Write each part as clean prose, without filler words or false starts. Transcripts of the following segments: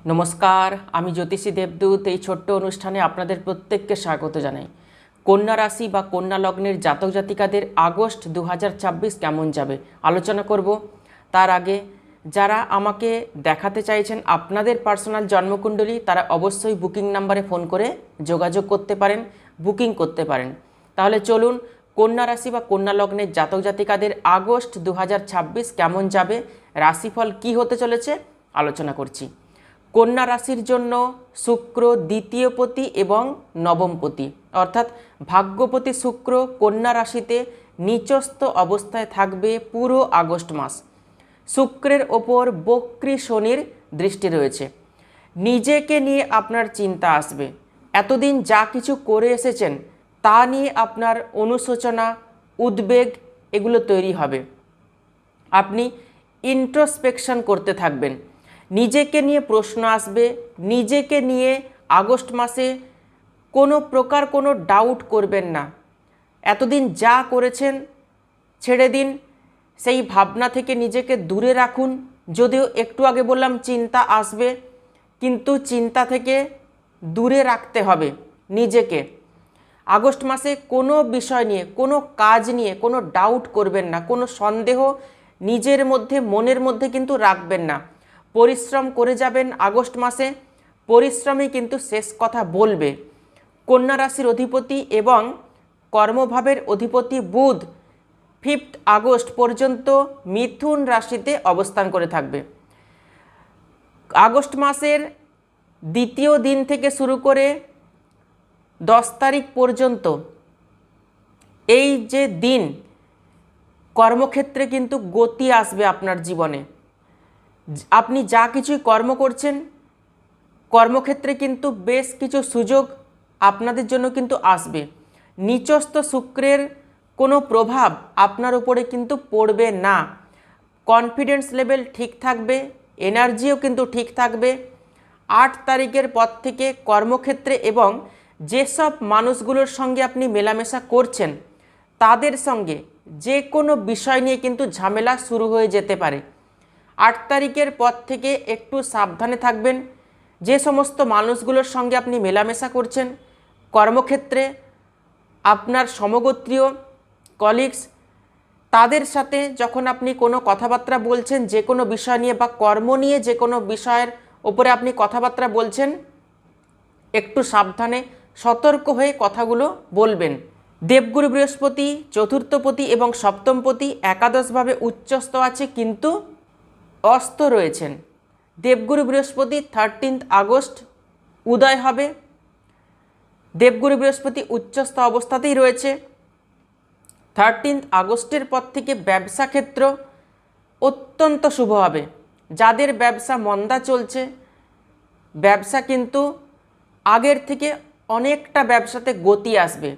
নমস্কার, আমি জ্যোতিষী দেবদূত। এই ছোট্ট অনুষ্ঠানে আপনাদের প্রত্যেককে স্বাগত জানাই। কন্যা রাশি বা কন্যা লগ্নের জাতক জাতিকাদের আগস্ট 2026 কেমন যাবে আলোচনা করব। তার আগে যারা আমাকে দেখাতে চাইছেন আপনাদের পার্সোনাল জন্মকুণ্ডলী, তারা অবশ্যই বুকিং নাম্বারে ফোন করে যোগাযোগ করতে পারেন, বুকিং করতে পারেন। তাহলে চলুন, কন্যা রাশি বা কন্যা লগ্নের জাতক জাতিকাদের আগস্ট 2026 কেমন যাবে, রাশিফল কি হতে চলেছে আলোচনা করছি। কন্যা রাশির জন্য শুক্র দ্বিতীয়পতি এবং নবমপতি অর্থাৎ ভাগ্যপতি শুক্র কন্যা রাশিতে নিচস্থ অবস্থায় থাকবে পুরো আগস্ট মাস। শুক্রের ওপর বক্রী শনির দৃষ্টি রয়েছে। নিজেকে নিয়ে আপনার চিন্তা আসবে। এতদিন যা কিছু করে এসেছেন তা নিয়ে আপনার অনুশোচনা, উদ্বেগ এগুলো তৈরি হবে। আপনি ইন্ট্রোস্পেকশন করতে থাকবেন, নিজেকে নিয়ে প্রশ্ন আসবে। নিজেকে নিয়ে আগস্ট মাসে কোনো প্রকার কোনো ডাউট করবেন না। এতদিন যা করেছেন ছেড়ে দিন, সেই ভাবনা থেকে নিজেকে দূরে রাখুন। যদিও একটু আগে বললাম চিন্তা আসবে, কিন্তু চিন্তা থেকে দূরে রাখতে হবে নিজেকে। আগস্ট মাসে কোনো বিষয় নিয়ে, কোনো কাজ নিয়ে কোনো ডাউট করবেন না, কোনো সন্দেহ নিজের মধ্যে মনের মধ্যে কিন্তু রাখবেন না। পরিশ্রম করে যাবেন আগস্ট মাসে, পরিশ্রমই কিন্তু শেষ কথা বলবে। কন্যা রাশির অধিপতি এবং কর্মভাবের অধিপতি বুধ 5 আগস্ট পর্যন্ত মিথুন রাশিতে অবস্থান করে থাকবে। আগস্ট মাসের দ্বিতীয় দিন থেকে শুরু করে 10 তারিখ পর্যন্ত এই যে দিন, কর্মক্ষেত্রে কিন্তু গতি আসবে আপনার জীবনে। আপনি যা কিছুই কর্ম করছেন, কর্মক্ষেত্রে কিন্তু বেশ কিছু সুযোগ আপনাদের জন্য কিন্তু আসবে। নিচস্থ শুক্রের কোনো প্রভাব আপনার উপরে কিন্তু পড়বে না। কনফিডেন্স লেভেল ঠিক থাকবে, এনার্জিও কিন্তু ঠিক থাকবে। 8 তারিখের পর থেকে কর্মক্ষেত্রে এবং যেসব মানুষগুলোর সঙ্গে আপনি মেলামেশা করছেন তাদের সঙ্গে যে কোনো বিষয় নিয়ে কিন্তু ঝামেলা শুরু হয়ে যেতে পারে। 8 তারিখের পর থেকে একটু সাবধানে থাকবেন। যে সমস্ত মানুষগুলোর সঙ্গে আপনি মেলামেশা করছেন, কর্মক্ষেত্রে আপনার সমগোত্রীয় কলিগস, তাদের সাথে যখন আপনি কোনো কথাবার্তা বলছেন যে কোনো বিষয় নিয়ে বা কর্ম নিয়ে যে কোনো বিষয়ের ওপরে আপনি কথাবার্তা বলছেন, একটু সাবধানে সতর্ক হয়ে কথাগুলো বলবেন। দেবগুরু বৃহস্পতি চতুর্থপতি এবং সপ্তমপতি একাদশভাবে উচ্চস্থ আছে, কিন্তু অস্ত রয়েছেন। দেবগুরু বৃহস্পতি 13 আগস্ট উদয় হবে। দেবগুরু বৃহস্পতি উচ্চস্থ অবস্থাতেই রয়েছে। 13 আগস্টের পর থেকে ব্যবসা ক্ষেত্র অত্যন্ত শুভ হবে। যাদের ব্যবসা মন্দা চলছে, ব্যবসা কিন্তু আগের থেকে অনেকটা ব্যবসাতে গতি আসবে।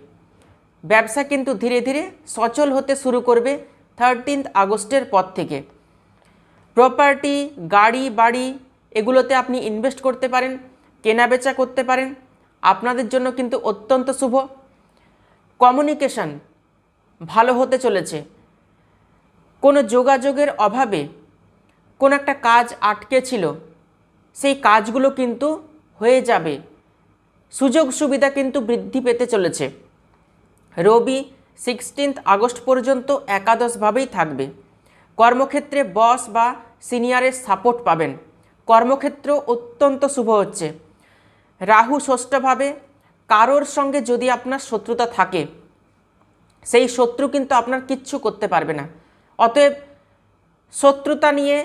ব্যবসা কিন্তু ধীরে ধীরে সচল হতে শুরু করবে 13 আগস্টের পর থেকে। প্রপার্টি, গাড়ি, বাড়ি এগুলোতে আপনি ইনভেস্ট করতে পারেন, কেনাবেচা করতে পারেন। আপনাদের জন্য কিন্তু অত্যন্ত শুভ। কমিউনিকেশন ভালো হতে চলেছে। কোনো যোগাযোগের অভাবে কোনো একটা কাজ আটকে ছিল, সেই কাজগুলো কিন্তু হয়ে যাবে। সুযোগ সুবিধা কিন্তু বৃদ্ধি পেতে চলেছে। রবি 16 আগস্ট পর্যন্ত একাদশভাবেই থাকবে। কর্মক্ষেত্রে বস বা সিনিয়রের সাপোর্ট পাবেন। কর্মক্ষেত্র অত্যন্ত শুভ হচ্ছে। রাহু ষষ্ঠভাবে, কারোর সঙ্গে যদি আপনার শত্রুতা থাকে, সেই শত্রু কিন্তু আপনার কিচ্ছু করতে পারবে না। অতএব শত্রুতা নিয়ে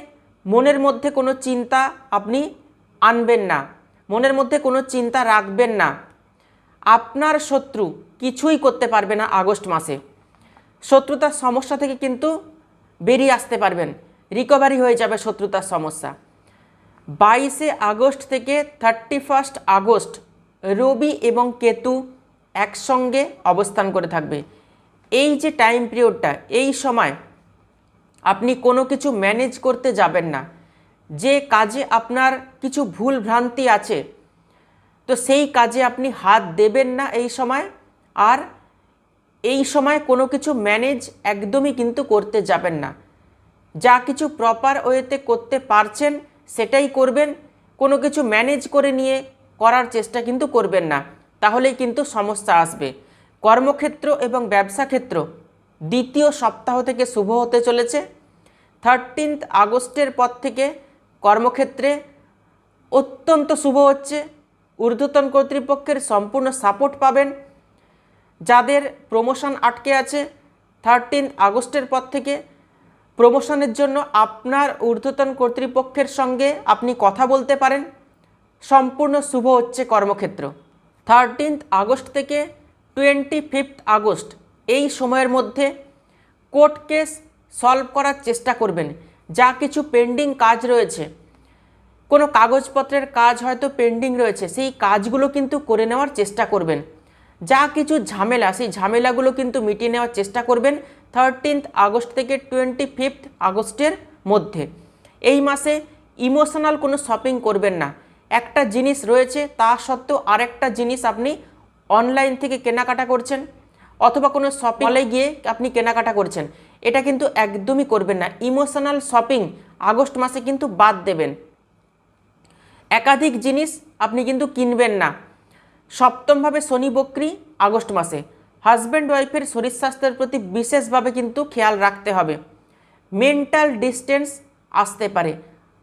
মনের মধ্যে কোনো চিন্তা আপনি আনবেন না, মনের মধ্যে কোনো চিন্তা রাখবেন না। আপনার শত্রু কিছুই করতে পারবে না আগস্ট মাসে। শত্রুতার সমস্যা থেকে কিন্তু বেরিয়ে আসতে পারবেন, রিকভারি হয়ে যাবে শত্রুতার সমস্যা। 22 আগস্ট থেকে 31 আগস্ট রবি এবং কেতু একসঙ্গে অবস্থান করে থাকবে। এই যে টাইম পিরিয়ডটা, এই সময় আপনি কোনো কিছু ম্যানেজ করতে যাবেন না। যে কাজে আপনার কিছু ভুল ভ্রান্তি আছে, তো সেই কাজে আপনি হাত দেবেন না এই সময়। আর এই সময় কোনো কিছু ম্যানেজ একদমই কিন্তু করতে যাবেন না। যা কিছু প্রপার ওয়েতে করতে পারছেন সেটাই করবেন। কোনো কিছু ম্যানেজ করে নিয়ে করার চেষ্টা কিন্তু করবেন না, তাহলেই কিন্তু সমস্যা আসবে। কর্মক্ষেত্র এবং ব্যবসা ক্ষেত্র দ্বিতীয় সপ্তাহ থেকে শুভ হতে চলেছে। 13 আগস্টের পর থেকে কর্মক্ষেত্রে অত্যন্ত শুভ হচ্ছে। ঊর্ধ্বতন কর্তৃপক্ষের সম্পূর্ণ সাপোর্ট পাবেন। যাদের প্রমোশন আটকে আছে 13 আগস্টের পর থেকে প্রমোশনের জন্য আপনার ঊর্ধ্বতন কর্তৃপক্ষের সঙ্গে আপনি কথা বলতে পারেন। সম্পূর্ণ শুভ হচ্ছে কর্মক্ষেত্র। 13 আগস্ট থেকে 25 আগস্ট এই সময়ের মধ্যে কোর্ট কেস সলভ করার চেষ্টা করবেন। যা কিছু পেন্ডিং কাজ রয়েছে, কোনো কাগজপত্রের কাজ হয়তো পেন্ডিং রয়েছে, সেই কাজগুলো কিন্তু করে নেওয়ার চেষ্টা করবেন। যা কিছু ঝামেলা, সেই ঝামেলাগুলো কিন্তু মিটিয়ে নেওয়ার চেষ্টা করবেন 13 আগস্ট থেকে 25 আগস্টের মধ্যে। এই মাসে ইমোশনাল কোনো শপিং করবেন না। একটা জিনিস রয়েছে তা সত্ত্বেও আরেকটা জিনিস আপনি অনলাইন থেকে কেনাকাটা করছেন অথবা কোনো শপিং মলে গিয়ে আপনি কেনাকাটা করছেন, এটা কিন্তু একদমই করবেন না। ইমোশনাল শপিং আগস্ট মাসে কিন্তু বাদ দেবেন। একাধিক জিনিস আপনি কিন্তু কিনবেন না। সপ্তমভাবে শনি বক্রী আগস্ট মাসে। হাজব্যান্ড ওয়াইফের শরীর স্বাস্থ্যের প্রতি বিশেষভাবে কিন্তু খেয়াল রাখতে হবে। মেন্টাল ডিস্টেন্স আসতে পারে।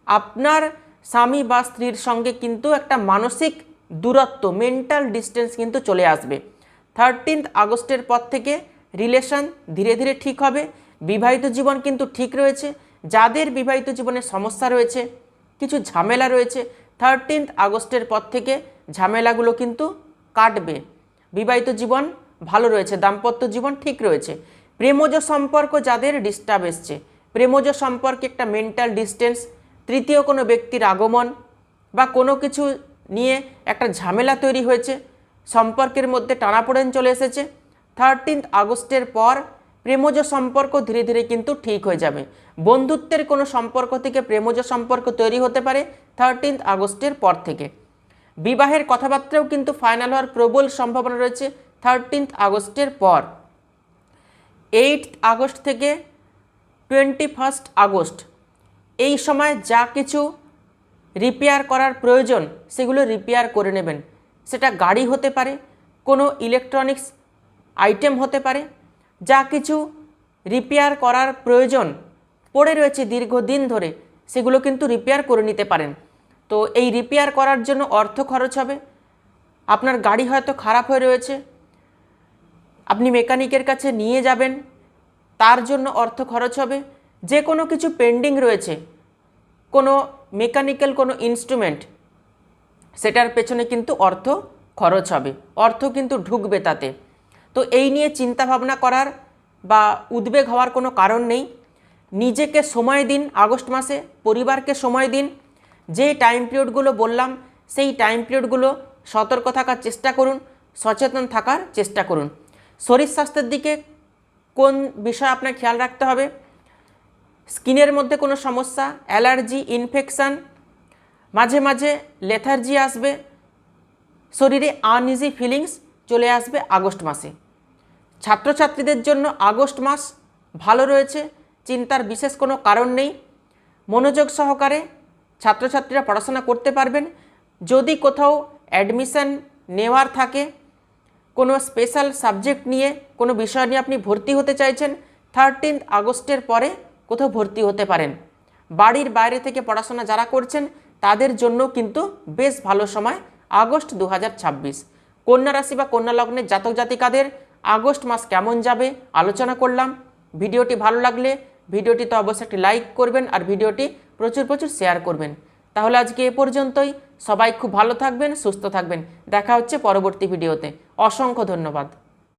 আপনার স্বামী বা স্ত্রীর সঙ্গে কিন্তু একটা মানসিক দূরত্ব, মেন্টাল ডিস্টেন্স কিন্তু চলে আসবে। 13 আগস্টের পর থেকে রিলেশন ধীরে ধীরে ঠিক হবে। বিবাহিত জীবন কিন্তু ঠিক রয়েছে। যাদের বিবাহিত জীবনে সমস্যা রয়েছে, কিছু ঝামেলা রয়েছে, 13 আগস্টের পর থেকে ঝামেলাগুলো কিন্তু কাটবে। বিবাহিত জীবন ভালো রয়েছে, দাম্পত্য জীবন ঠিক রয়েছে। প্রেমজ সম্পর্ক যাদের ডিস্টার্ব এসছে, প্রেমজ সম্পর্কে একটা মেন্টাল ডিস্টেন্স, তৃতীয় কোনো ব্যক্তির আগমন বা কোনো কিছু নিয়ে একটা ঝামেলা তৈরি হয়েছে, সম্পর্কের মধ্যে টানাপোড়েন চলে এসেছে, 13 আগস্টের পর প্রেমজ সম্পর্ক ধীরে ধীরে কিন্তু ঠিক হয়ে যাবে। বন্ধুত্বের কোনো সম্পর্ক থেকে প্রেমজ সম্পর্ক তৈরি হতে পারে 13 আগস্টের পর থেকে। বিবাহের কথাবার্তাও কিন্তু ফাইনাল হওয়ার প্রবল সম্ভাবনা রয়েছে 13 আগস্টের পর। 8 আগস্ট থেকে 21 আগস্ট এই সময় যা কিছু রিপেয়ার করার প্রয়োজন সেগুলো রিপেয়ার করে নেবেন। সেটা গাড়ি হতে পারে, কোনো ইলেকট্রনিক্স আইটেম হতে পারে। যা কিছু রিপেয়ার করার প্রয়োজন পড়ে রয়েছে দীর্ঘদিন ধরে, সেগুলো কিন্তু রিপেয়ার করে নিতে পারেন। তো এই রিপেয়ার করার জন্য অর্থ খরচ হবে। আপনার গাড়ি হয়তো খারাপ হয়ে রয়েছে, আপনি মেকানিকের কাছে নিয়ে যাবেন, তার জন্য অর্থ খরচ হবে। যে কোনো কিছু পেন্ডিং রয়েছে, কোনো মেকানিক্যাল কোনো ইনস্ট্রুমেন্ট, সেটার পেছনে কিন্তু অর্থ খরচ হবে, অর্থ কিন্তু ঢুকবে তাতে। তো এই নিয়ে চিন্তা ভাবনা করার বা উদ্বেগ হওয়ার কোনো কারণ নেই। নিজেকে সময় দিন আগস্ট মাসে, পরিবারকে সময় দিন। যে টাইম পিরিয়ডগুলো বললাম সেই টাইম পিরিয়ডগুলো সতর্ক থাকার চেষ্টা করুন, সচেতন থাকার চেষ্টা করুন। শরীর স্বাস্থ্যের দিকে কোন বিষয় আপনার খেয়াল রাখতে হবে? স্কিনের মধ্যে কোনো সমস্যা, অ্যালার্জি, ইনফেকশান, মাঝে মাঝে লেথার্জি আসবে, শরীরে আনইজি ফিলিংস চলে আসবে আগস্ট মাসে। ছাত্রছাত্রীদের জন্য আগস্ট মাস ভালো রয়েছে, চিন্তার বিশেষ কোনো কারণ নেই। মনোযোগ সহকারে ছাত্রছাত্রীরা পড়াশোনা করতে পারবেন। যদি কোথাও অ্যাডমিশন নেওয়ার থাকে, কোনো স্পেশাল সাবজেক্ট নিয়ে কোনো বিষয় নিয়ে আপনি ভর্তি হতে চাইছেন, 13 আগস্টের পরে কোথাও ভর্তি হতে পারেন। বাড়ির বাইরে থেকে পড়াশোনা যারা করছেন তাদের জন্য কিন্তু বেশ ভালো সময় আগস্ট 2026। কন্যা রাশি বা কন্যা লগ্নের জাতক জাতিকাদের আগস্ট মাস কেমন যাবে আলোচনা করলাম। ভিডিওটি ভালো লাগলে ভিডিওটিতে অবশ্যই একটি লাইক করবেন আর ভিডিওটি প্রচুর প্রচুর শেয়ার করবেন। তাহলে আজকে এ পর্যন্তই। সবাই খুব ভালো থাকবেন, সুস্থ থাকবেন। দেখা হচ্ছে পরবর্তী ভিডিওতে। অসংখ্য ধন্যবাদ।